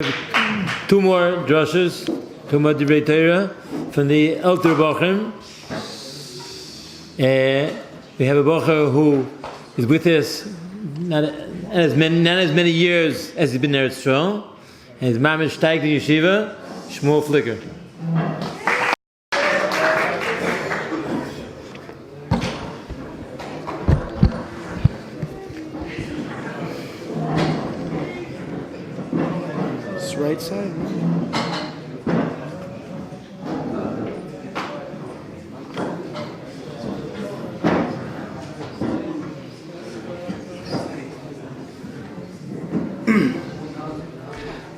Two more drushes, two more divrei Torah from the Elder Bochum. We have a Bocher who is with us not as many years as he's been there at Strong, and his mom is steigt in yeshiva, Shmuel Flicker. Right side.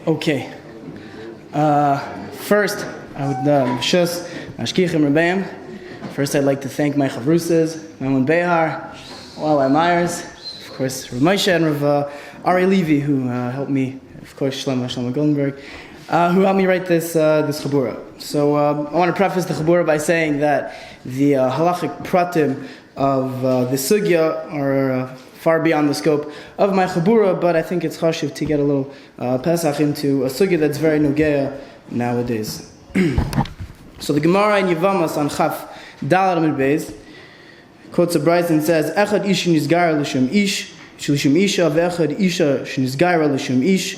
Okay. First, I would First, I'd like to thank my chavrusas, Maimon Behar, Wallai Myers, of course, Rav Moshe and Rav Ari Levy, who helped me. Of course, Shlomo Goldenberg, who helped me write this Chaburah. So I want to preface the Chaburah by saying that the halachic pratim of the sugya are far beyond the scope of my Chaburah, but I think it's chashuv to get a little Pesach into a sugya that's very nogea nowadays. So the Gemara in Yevamos on Chaf Dalad Amud Beis quotes a brayz and says, "Echad ish nizgar l'shem ish." Shlishim Isha ve'echad Isha shnizgara l'shem Ish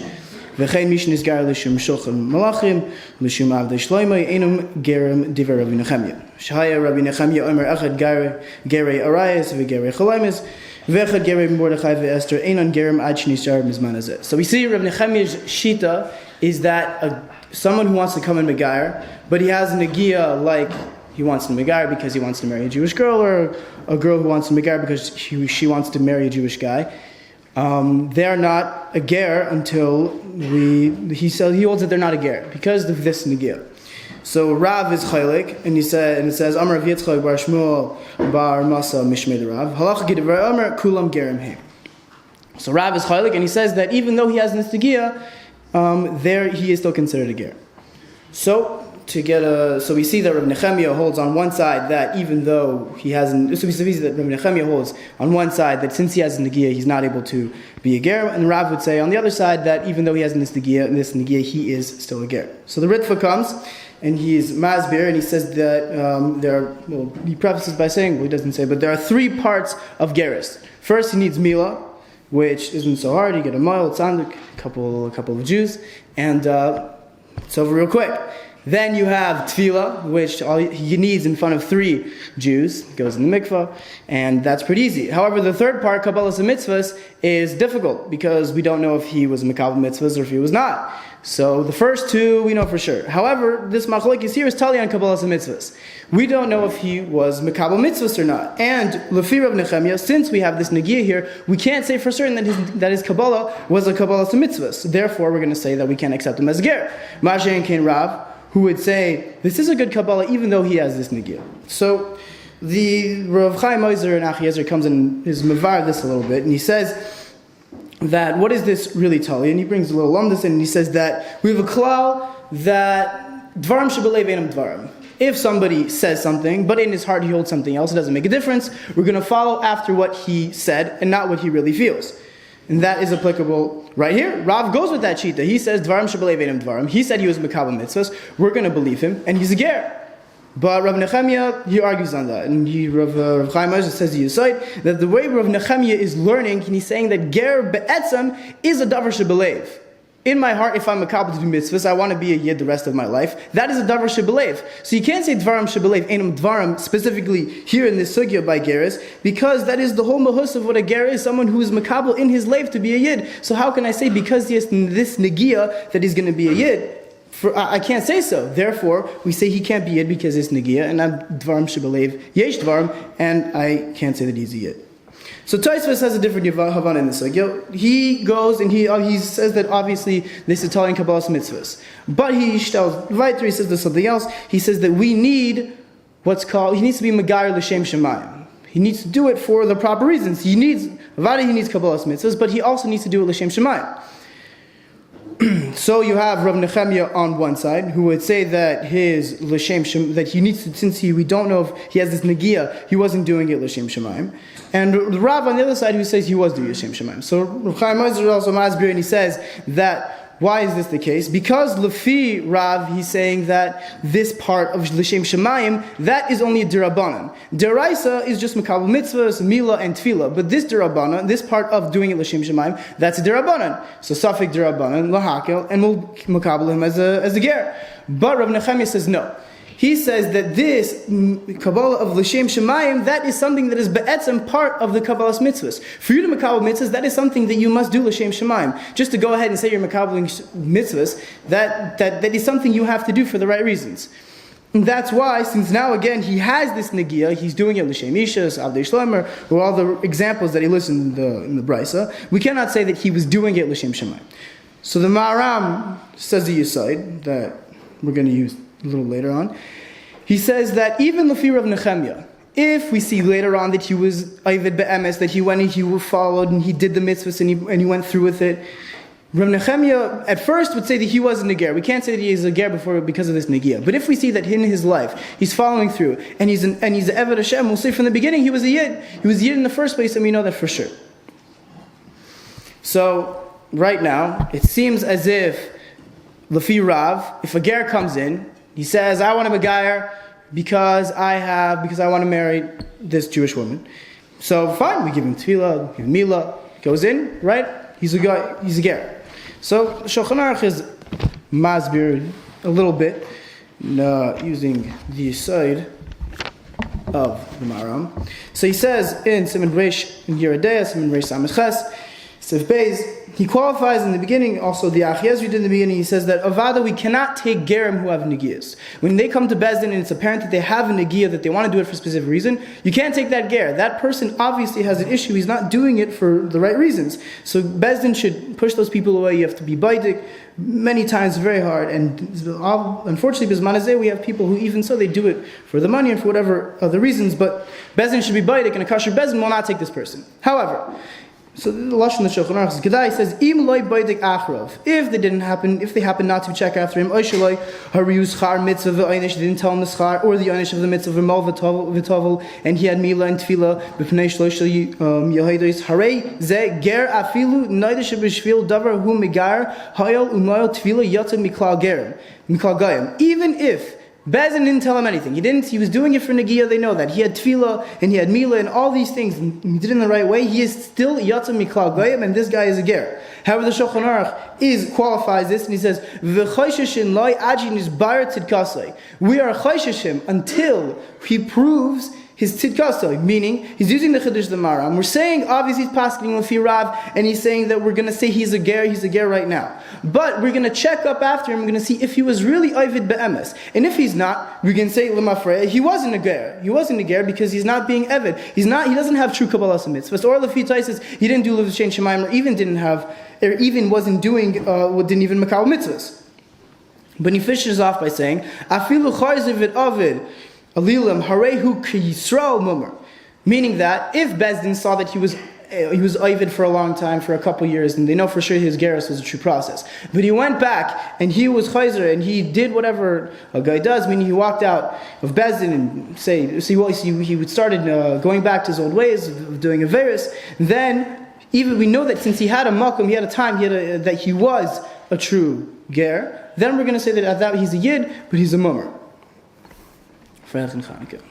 ve'chein Mish nizgara l'shem Shochem Malachim l'shem Avdei Shloimei Einum Gerem Divrei Rabbi Nechemia Shahaya Rabbi Nechemia Omer Echad Gerei Arayas ve'Gerei Chalaimis ve'echad Gerei Mordechai ve'Esther Einon Gerem Ad Shnizar Mizman Hazeh. So we see Rabbi Nechemia's shita is that someone who wants to come in Megayer, but he has Negia like he wants to Megayer because he wants to marry a Jewish girl, or a girl who wants to Megayer because she wants to marry a Jewish guy. They're not a ger until he holds that they're not a ger because of this Negia. So Rav is chaylik, and it says Amar Rav Yitzchak bar Shmuel bar Masa Mishmei Rav Halach Gidvar Amar Kulam Gerim He. So Rav is chaylik, and he says that even though he has this Negia, there he is still considered a ger. So we see that Rabbi Nechemia holds on one side that even though he hasn't, so we see that Rabbi Nechemia holds on one side that since he has a Negia, he's not able to be a ger, and Rav would say on the other side that even though he has this Negia, he is still a ger. So the Ritva comes, and he's Masbir, and he says that he prefaces by saying, well, he doesn't say, but there are three parts of geris. First, he needs Mila, which isn't so hard. You get a mile, tzandik, a couple of Jews, and it's over real quick. Then you have tefillah, which all he needs in front of 3 Jews, goes in the mikvah, and that's pretty easy. However, the third part, kabbalas and mitzvahs, is difficult because we don't know if he was makabel mitzvahs or if he was not. So the first 2 we know for sure. However, this machlokes here is tali on kabbalas and mitzvahs. We don't know if he was makabel mitzvahs or not. And lefi Rav Nechemia, since we have this negia here, we can't say for certain that his kabbalah was a kabbalas and mitzvahs. Therefore, we're going to say that we can't accept him as a ger. Mashen Kain Rav, who would say, this is a good Kabbalah even though he has this Negia. So, the Rav Chaim Ozer and Achiezer comes in his Mavar this a little bit, and he says that, what is this really Tali? And he brings a little lumdus in, and he says that we have a klal that Dvarim Shebelev Einam Dvarim. If somebody says something, but in his heart he holds something else, it doesn't make a difference, we're going to follow after what he said and not what he really feels. And that is applicable right here. Rav goes with that shita. He says, Dvarim Shebelev Einam Dvarim. He said he was Makabel Mitzvahs. We're going to believe him, and he's a ger. But Rav Nechemia, he argues on that. And Rav Chaim Ozer says to Yisayid that the way Rav Nechemia is learning, and he's saying that ger be'etzem is a davar shebelev. In my heart, if I'm makabel to do mitzvahs, I want to be a yid the rest of my life. That is a davar shebelev. So you can't say dvarim shebelev einam dvarim specifically here in this sugya by geris, because that is the whole mahus of what a ger is, someone who is makabel in his life to be a yid. So how can I say because he has this negia that he's going to be a yid? I can't say so. Therefore, we say he can't be yid because it's negia, and I'm dvarim shebelev yesh dvarim, and I can't say that he's a yid. So Tosfos has a different Havana in this. He goes and he says that obviously this is telling Kabbalas mitzvahs. But he tells weiter, he says there's something else. He says that he needs to be Megayer L'Shem Shemayim. He needs to do it for the proper reasons. He needs Kabbalas mitzvahs, but he also needs to do it L'Shem Shemayim. So you have Rav Nechemia on one side, who would say that his l'shem that he needs to, since we don't know if he has this negia, he wasn't doing it l'shem shemaim, and the Rav on the other side who says he was doing l'shem shemaim. So Rav Chaim Ozer also masbir, and he says that Why is this the case? Because Lefi Rav, he's saying that this part of L'Shem Shemayim, that is only a Dirabanan. Deraisa is just Makabel Mitzvahs, Mila, and Tefillah. But this Dirabanan, this part of doing it L'Shem Shemayim, that's a Dirabanan. So Safik Dirabanan, Lahakel, and we'll Makabel him as a Ger. But Rav Nechemia says no. He says that this Kabbalah of L'Shem Shemayim, that is something that is be'etzem part of the Kabbalah's mitzvahs. For you to Makabel mitzvahs, that is something that you must do L'Shem Shemayim. Just to go ahead and say you're Makabeling mitzvahs, that is something you have to do for the right reasons. And that's why, since now again he has this Negiah, he's doing it L'Shem Ishas, Avdei Shlomer, or all the examples that he lists in the Brisa, we cannot say that he was doing it L'Shem Shemayim. So the Ma'aram says the Yesod that we're going to use a little later on. He says that even Lefi Rav Nechemia, if we see later on that he was Ovid Be'emes, that he went and he followed and he did the mitzvahs and he went through with it, Rav Nechemia at first would say that he was a Neger. We can't say that he is a Ger because of this Negiah. But if we see that in his life he's following through and he's an Eved Hashem, we'll say from the beginning he was a Yid. He was a Yid in the first place, and we know that for sure. So right now it seems as if Lefi Rav, if a Ger comes in, he says, I want to be Gayer because I want to marry this Jewish woman. So fine, we give him Tefillah, we give him Mila, goes in, right? He's a Ger. So Shulchan Aruch is masbir a little bit, using the Yesod of the Maram. So he says in Siman Reish in Yeridea, Siman Reish Samech Ches, Sif Beis, he qualifies in the beginning, also the Achiezri did in the beginning, he says that Avada, we cannot take Gerim who have Negias. When they come to Bezdin and it's apparent that they have a Negiah, that they want to do it for a specific reason, you can't take that Ger. That person obviously has an issue, he's not doing it for the right reasons. So Bezdin should push those people away, you have to be Baidik, many times very hard, and unfortunately, Bismanazeh, we have people who even so, they do it for the money and for whatever other reasons, but Bezdin should be Baidik, and a Kasher Bezdin will not take this person. However, so the Lashon of Shulchan Aruch is Gedai says, "Im loy baidik achrov." If they happen not to check after him, oishaloi harius char mitzvah v'einish, didn't tell him the schar or the einish of the mitzvah v'mal v'tovel, and he had mila and tefillah b'pnei shloshel yehodos. Harei ze ger afilu neidish b'shvil davar hu megar hayol umayol tefillah yatzim miklal gerim miklal gayim. Even if Bezdin didn't tell him anything. He was doing it for Negiah, they know that. He had Tefillah, and he had Mila, and all these things, and he did it in the right way. He is still Yatzim Miklal Goyim, and this guy is a Ger. However, the Shulchan Aruch qualifies this, and he says, V'chosheshin loy ajin is bar tzidkasei. We are chosheshim until he proves his tzidkasei, meaning he's using the Chiddush the Maram. We're saying, obviously, he's passing Lefi Rav, and he's saying that we're going to say he's a ger right now. But we're going to check up after him, we're going to see if he was really Ovid Be'emes. And if he's not, we're going to say, L'mafreya, he wasn't a ger. He wasn't a ger because he's not being Evid. He doesn't have true Kabbalah mitzvahs. Or Lefi Taisis, he didn't do L'Shem Shemayim, or even wasn't doing, didn't even Makabel mitzvahs. But he fishes off by saying, Afilu Chayzev Ovid, Alilam Harehu Ki Yisrael Mumar, meaning that if Bezdin saw that he was Ovid for a long time, for a couple years, and they know for sure his Geras was a true process, but he went back and he was Chayzer and he did whatever a guy does, meaning he walked out of Bezdin and he started going back to his old ways of doing Averis, then even we know that since he had a makom, he had a time, that he was a true Ger, then we're going to say that he's a Yid, but he's a Mumar. Freilich and Chanukah.